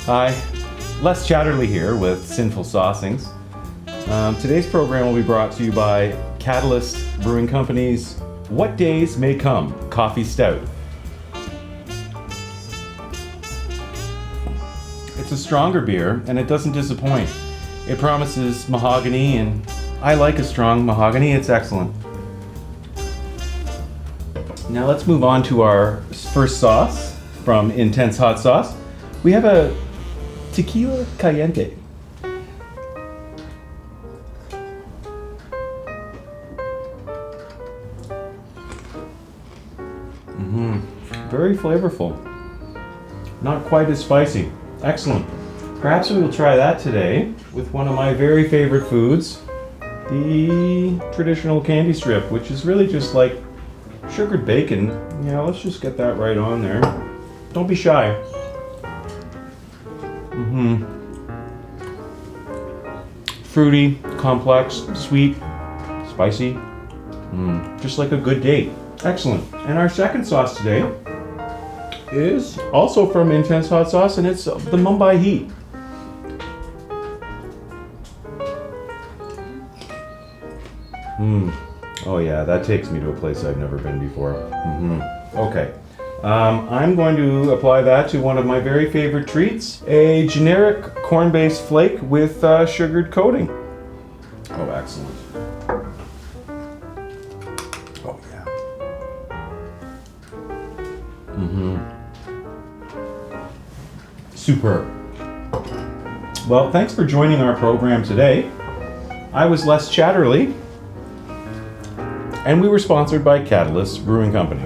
Hi, Les Chatterley here with Sinful Saucings. Today's program will be brought to you by Catalyst Brewing Company's What Days May Come Coffee Stout. It's a stronger beer and it doesn't disappoint. It promises mahogany, and I like a strong mahogany. It's excellent. Now let's move on to our first sauce from Intense Hot Sauce. We have a Tequila Cayenne. Very flavorful. Not quite as spicy. Excellent. Perhaps we will try that today with one of my very favorite foods, the traditional candy strip, which is really just like sugared bacon. Yeah, let's just get that right on there. Don't be shy. Fruity, complex, sweet, spicy. Just like a good date. Excellent. And our second sauce today is also from Intense Hot Sauce, and it's the Mumbai Heat. Oh yeah, that takes me to a place I've never been before. Okay. I'm going to apply that to one of my very favorite treats, a generic corn-based flake with sugared coating. Oh, excellent. Oh yeah. Superb. Well, thanks for joining our program today. I was Les Chatterley, and we were sponsored by Catalyst Brewing Company.